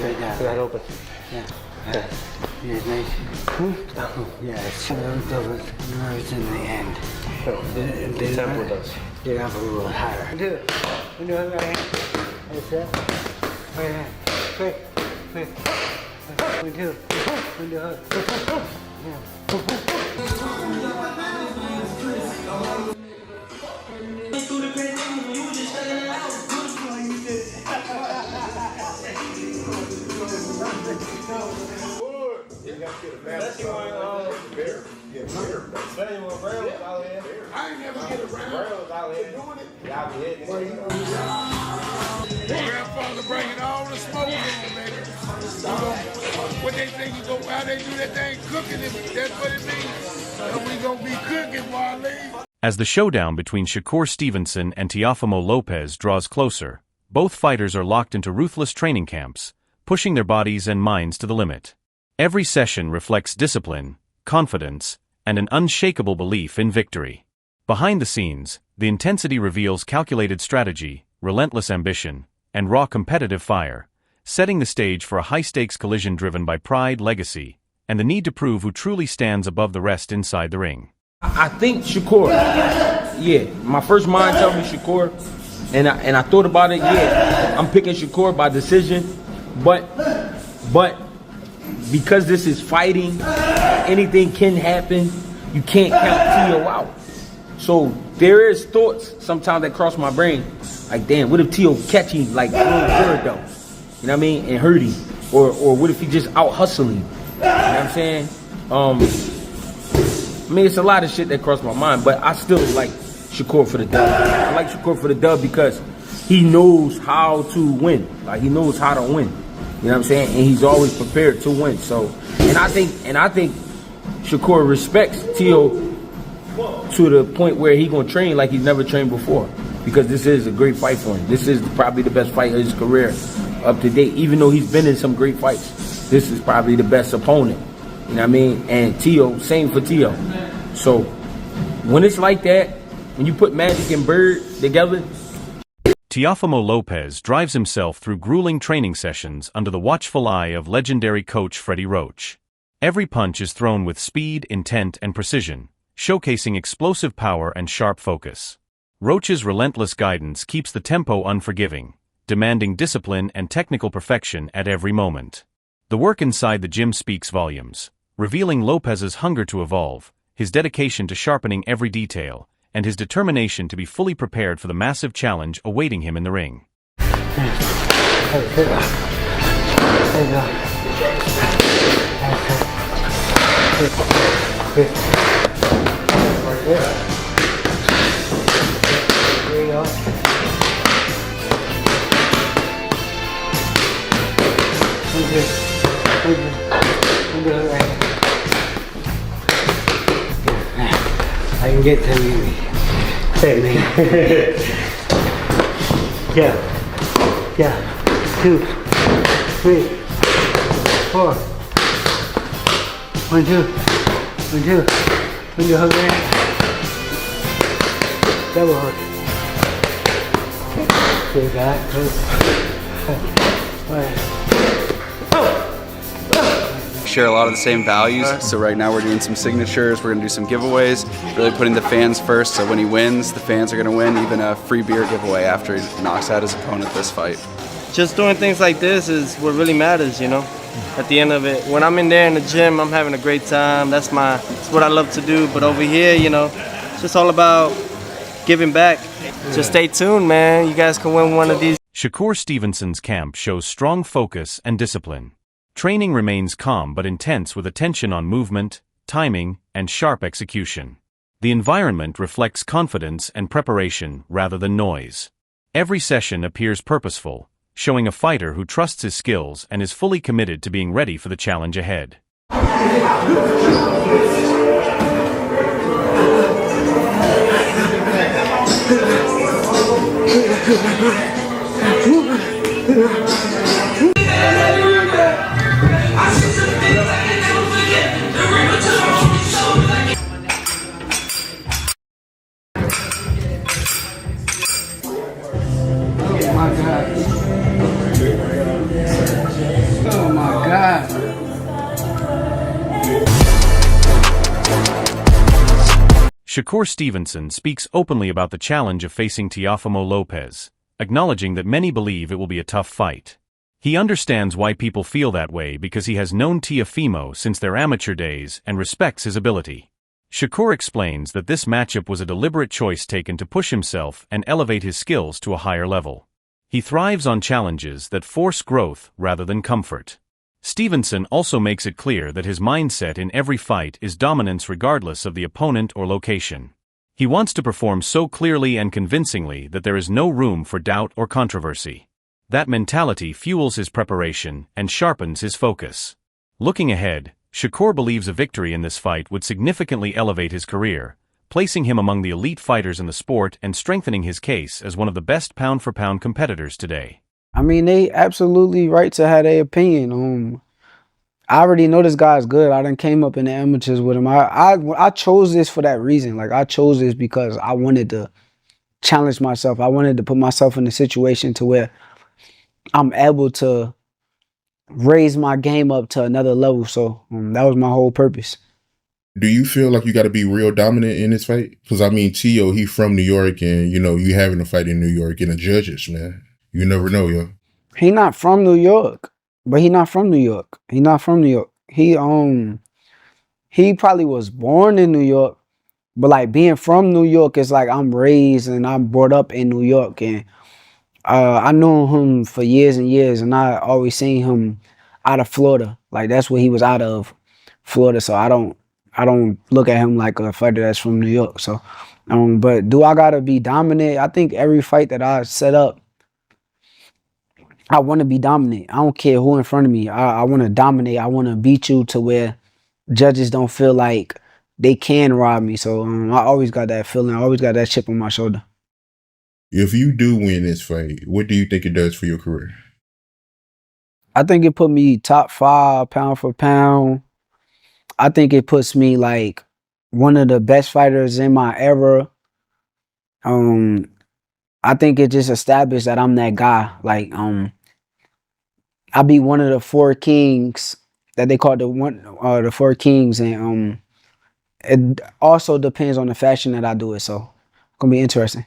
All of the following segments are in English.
right down. That open. Yeah. Yeah, nice. Yeah, it's those nerves in the end. The tempo does. Get up a little higher. Do it. Do it right hand. That's it. Right hand. Quick. Quick. 1, 2. 1, 2. Yeah. I ain't never get around. Grandfather bringing all the smoke on, baby. What they think you go, how they do that thing, cooking it, that's what it means. And we gonna be cooking, Marley. As the showdown between Shakur Stevenson and Teofimo Lopez draws closer, both fighters are locked into ruthless training camps, pushing their bodies and minds to the limit. Every session reflects discipline, confidence, and an unshakable belief in victory. Behind the scenes, the intensity reveals calculated strategy, relentless ambition, and raw competitive fire, setting the stage for a high-stakes collision driven by pride, legacy, and the need to prove who truly stands above the rest inside the ring. I think Shakur. Yeah, my first mind told me Shakur, and I thought about it. Yeah, I'm picking Shakur by decision, but because this is fighting, anything can happen. You can't count Tio out. So there is thoughts sometimes that cross my brain, like, damn, what if Tio catch him like real good though? You know what I mean? And hurt him, or what if he just out hustling? You know what I'm saying? I mean, it's a lot of shit that crossed my mind, but I still like Shakur for the dub. I like Shakur for the dub because he knows how to win. Like, he knows how to win. You know what I'm saying? And he's always prepared to win. So, and I think Shakur respects Tio to the point where he gonna train like he's never trained before, because this is a great fight for him. This is probably the best fight of his career up to date. Even though he's been in some great fights, this is probably the best opponent. You know what I mean? And Tio, same for Tio. So when it's like that, when you put Magic and Bird together. Teofimo Lopez drives himself through grueling training sessions under the watchful eye of legendary coach Freddie Roach. Every punch is thrown with speed, intent, and precision, showcasing explosive power and sharp focus. Roach's relentless guidance keeps the tempo unforgiving, demanding discipline and technical perfection at every moment. The work inside the gym speaks volumes, revealing Lopez's hunger to evolve, his dedication to sharpening every detail, and his determination to be fully prepared for the massive challenge awaiting him in the ring. I can get to me. Hey, man. Yeah. 2, 3, 4. 1, 2. 1, 2. 1, 2, hook in. Double hook. Do that. Share a lot of the same values, so right now we're doing some signatures, we're going to do some giveaways, really putting the fans first, so when he wins, the fans are going to win, even a free beer giveaway after he knocks out his opponent this fight. Just doing things like this is what really matters, you know, at the end of it. When I'm in there in the gym, I'm having a great time, that's what I love to do, but over here, you know, it's just all about giving back. Just stay tuned, man, you guys can win one of these. Shakur Stevenson's camp shows strong focus and discipline. Training remains calm but intense with attention on movement, timing, and sharp execution. The environment reflects confidence and preparation rather than noise. Every session appears purposeful, showing a fighter who trusts his skills and is fully committed to being ready for the challenge ahead. Oh my God. Shakur Stevenson speaks openly about the challenge of facing Teofimo Lopez, acknowledging that many believe it will be a tough fight. He understands why people feel that way because he has known Teofimo since their amateur days and respects his ability. Shakur explains that this matchup was a deliberate choice taken to push himself and elevate his skills to a higher level. He thrives on challenges that force growth rather than comfort. Stevenson also makes it clear that his mindset in every fight is dominance regardless of the opponent or location. He wants to perform so clearly and convincingly that there is no room for doubt or controversy. That mentality fuels his preparation and sharpens his focus. Looking ahead, Shakur believes a victory in this fight would significantly elevate his career, placing him among the elite fighters in the sport and strengthening his case as one of the best pound-for-pound competitors today. I mean, they absolutely right to have their opinion. I already know this guy's good. I done came up in the amateurs with him. I chose this for that reason. Like, I chose this because I wanted to challenge myself. I wanted to put myself in a situation to where I'm able to raise my game up to another level. So that was my whole purpose. Do you feel like you got to be real dominant in this fight? Because, I mean, Tio, he from New York, and, you know, you having a fight in New York and the judges, man. You never know, yo. He not from New York, but he not from New York. He not from New York. He probably was born in New York, but, like, being from New York is like I'm raised and I'm brought up in New York, and I known him for years and years, and I always seen him out of Florida. Like, that's where he was out of, Florida. So I don't look at him like a fighter that's from New York. So, but do I gotta be dominant? I think every fight that I set up, I want to be dominant. I don't care who in front of me. I want to dominate. I want to beat you to where judges don't feel like they can rob me. So I always got that feeling. I always got that chip on my shoulder. If you do win this fight, what do you think it does for your career? I think it put me top 5 pound for pound. I think it puts me like one of the best fighters in my era. I think it just established that I'm that guy. Like, I'll be one of the 4 kings that they call the 4 kings, and it also depends on the fashion that I do it. So it's gonna be interesting.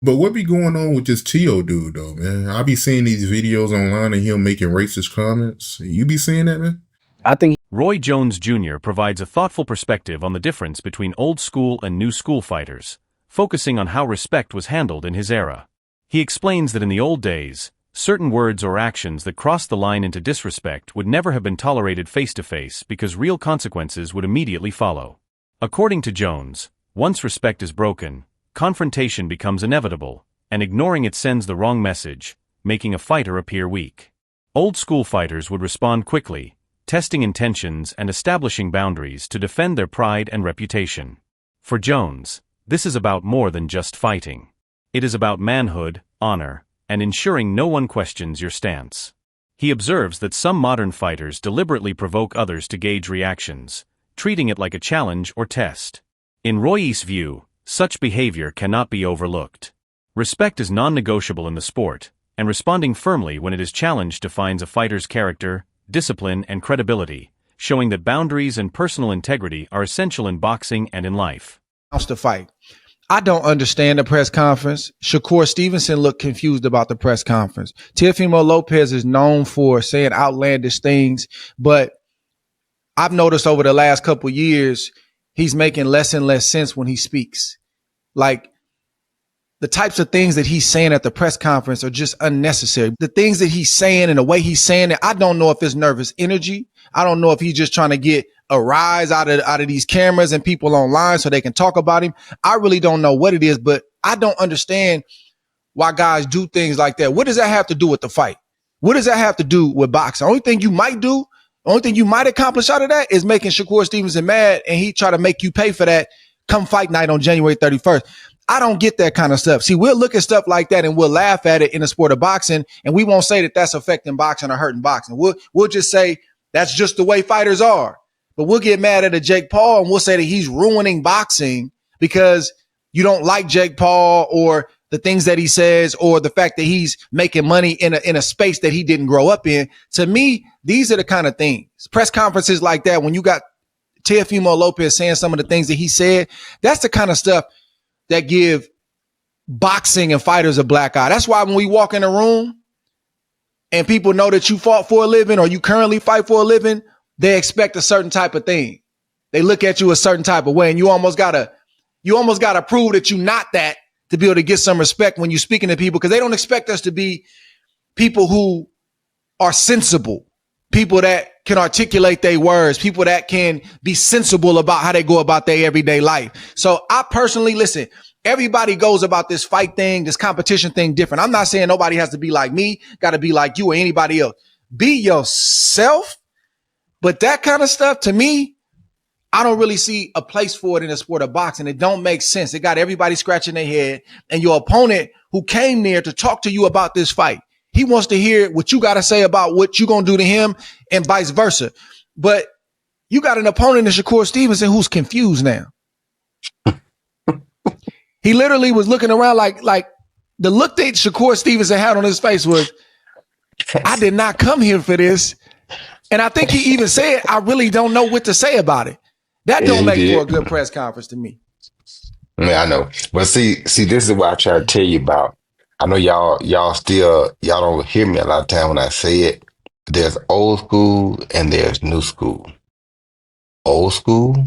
But what be going on with this Tio dude, though, man? I be seeing these videos online of him making racist comments. You be seeing that, man? I think Roy Jones Jr. provides a thoughtful perspective on the difference between old school and new school fighters, focusing on how respect was handled in his era. He explains that in the old days, certain words or actions that crossed the line into disrespect would never have been tolerated face-to-face because real consequences would immediately follow. According to Jones, once respect is broken, confrontation becomes inevitable, and ignoring it sends the wrong message, making a fighter appear weak. Old school fighters would respond quickly, testing intentions and establishing boundaries to defend their pride and reputation. For Jones, this is about more than just fighting. It is about manhood, honor, and ensuring no one questions your stance. He observes that some modern fighters deliberately provoke others to gauge reactions, treating it like a challenge or test. In Roy's view, such behavior cannot be overlooked. Respect is non-negotiable in the sport, and responding firmly when it is challenged defines a fighter's character, discipline, and credibility, showing that boundaries and personal integrity are essential in boxing and in life. To fight. I don't understand the press conference. Shakur Stevenson looked confused about the press conference. Teofimo Lopez is known for saying outlandish things, but I've noticed over the last couple years, he's making less and less sense when he speaks. Like, the types of things that he's saying at the press conference are just unnecessary. The things that he's saying and the way he's saying it, I don't know if it's nervous energy. I don't know if he's just trying to get a rise out of these cameras and people online so they can talk about him. I really don't know what it is, but I don't understand why guys do things like that. What does that have to do with the fight? What does that have to do with boxing? The only thing you might accomplish out of that is making Shakur Stevenson mad, and he try to make you pay for that come fight night on January 31st. I don't get that kind of stuff. See, we'll look at stuff like that and we'll laugh at it in the sport of boxing, and we won't say that that's affecting boxing or hurting boxing. We'll just say that's just the way fighters are. But we'll get mad at a Jake Paul and we'll say that he's ruining boxing because you don't like Jake Paul or the things that he says or the fact that he's making money in a space that he didn't grow up in. To me, these are the kind of things. Press conferences like that, when you got Teofimo Lopez saying some of the things that he said, that's the kind of stuff that give boxing and fighters a black eye. That's why when we walk in a room and people know that you fought for a living or you currently fight for a living, they expect a certain type of thing. They look at you a certain type of way, and you almost gotta prove that you're not that to be able to get some respect when you're speaking to people, because they don't expect us to be people who are sensible, people that can articulate their words, people that can be sensible about how they go about their everyday life. So I personally, listen, everybody goes about this fight thing, this competition thing different. I'm not saying nobody has to be like me, got to be like you or anybody else. Be yourself. But that kind of stuff, to me, I don't really see a place for it in the sport of boxing. It don't make sense. It got everybody scratching their head, and your opponent who came there to talk to you about this fight, he wants to hear what you got to say about what you're going to do to him and vice versa. But you got an opponent in Shakur Stevenson who's confused now. He literally was looking around like the look that Shakur Stevenson had on his face was, I did not come here for this. And I think he even said, I really don't know what to say about it. That don't make for a good press conference to me. Yeah, I know. But see, this is what I try to tell you about. I know y'all don't hear me a lot of time when I say it. There's old school and there's new school. Old school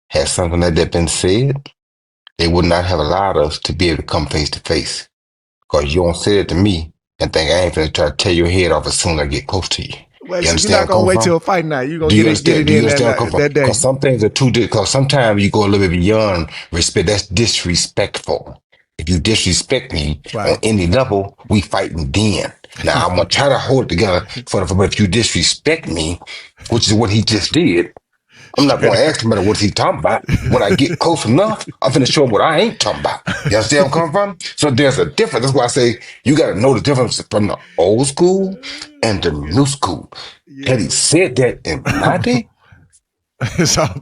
has something like that been said, they would not have allowed us to be able to come face to face. Because you don't say it to me and think I ain't finna try to tear your head off as soon as I get close to you. Well, you understand? You're not gonna wait till a fight night. You're gonna get it in that day. Because some things are too. Because sometimes you go a little bit beyond respect. That's disrespectful. If you disrespect me on any level, we fighting then. Now I'm gonna try to hold it together but if you disrespect me, which is what he just did, I'm not gonna ask him about what he's talking about. When I get close enough, I'm finna show him what I ain't talking about. You understand where I'm coming from? So there's a difference. That's why I say you gotta know the difference from the old school and the new school. Had he said that in my day,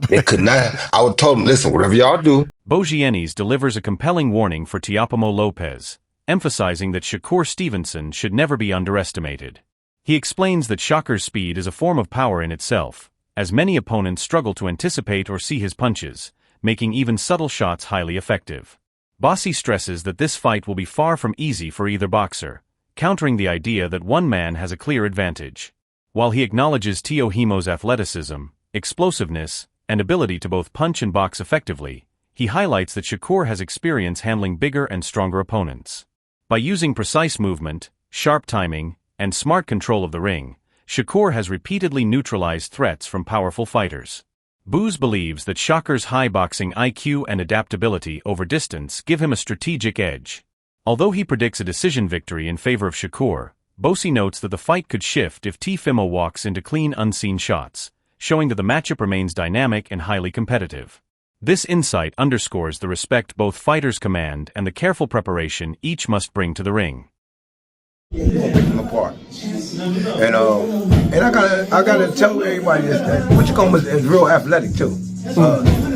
they could not. I would tell them, listen, whatever y'all do. Bojienes delivers a compelling warning for Teofimo Lopez, emphasizing that Shakur Stevenson should never be underestimated. He explains that Shakur's speed is a form of power in itself, as many opponents struggle to anticipate or see his punches, making even subtle shots highly effective. Bossi stresses that this fight will be far from easy for either boxer, countering the idea that one man has a clear advantage. While he acknowledges Teofimo's athleticism, explosiveness, and ability to both punch and box effectively, he highlights that Shakur has experience handling bigger and stronger opponents. By using precise movement, sharp timing, and smart control of the ring, Shakur has repeatedly neutralized threats from powerful fighters. Booz believes that Shakur's high boxing IQ and adaptability over distance give him a strategic edge. Although he predicts a decision victory in favor of Shakur, Bossi notes that the fight could shift if Teofimo walks into clean, unseen shots, showing that the matchup remains dynamic and highly competitive. This insight underscores the respect both fighters command and the careful preparation each must bring to the ring. Pick them apart, and I gotta tell everybody this, that Whichcomb is real athletic too,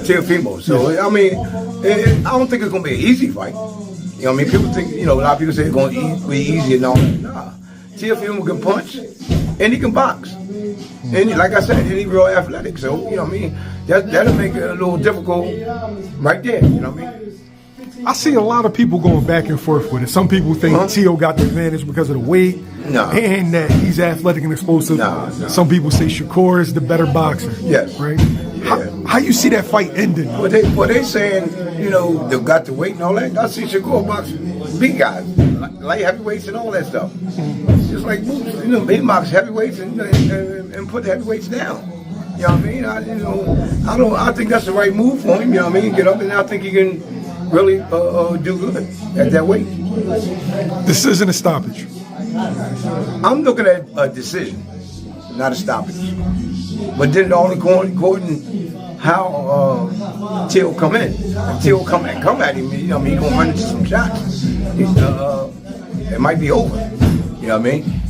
Teofimo. So I mean, I don't think it's gonna be an easy fight. You know what I mean? People think, a lot of people say it's gonna be easy and all that. Nah, Teofimo can punch and he can box, and like I said, he's real athletic. So you know what I mean? That'll make it a little difficult, right there. You know what I mean? I see a lot of people going back and forth with it. Some people think Teo got the advantage because of the weight and that he's athletic and explosive. Some people say Shakur is the better boxer. Yes. Right? How you see that fight ending? Well, they saying, they've got the weight and all that. I see Shakur box big guys, light heavyweights and all that stuff. Just like Boots, he box heavyweights and put the heavyweights down. You know what I mean? I think that's the right move for him. You know what I mean? Get up, and I think he can really do good at that weight. This isn't a stoppage. I'm looking at a decision, not a stoppage. But then all according how Teo come in. If Teo come at him, he's gonna run into some shots. It might be over. You know what I mean?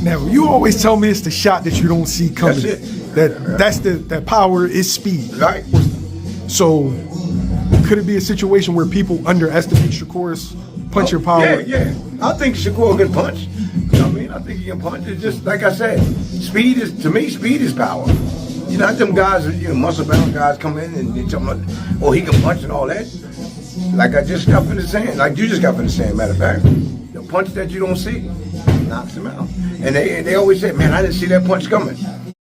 Now you always tell me it's the shot that you don't see coming. That's it. That power is speed. Right. So could it be a situation where people underestimate Shakur's punching power? Yeah. I think Shakur can punch. You know what I mean? I think he can punch. It's just like I said, speed is power. You You know, them guys, muscle bound guys come in and they tell me, oh, he can punch and all that. Like I just got finished saying, like you just got finished saying, matter of fact, the punch that you don't see knocks him out. And they always say, man, I didn't see that punch coming.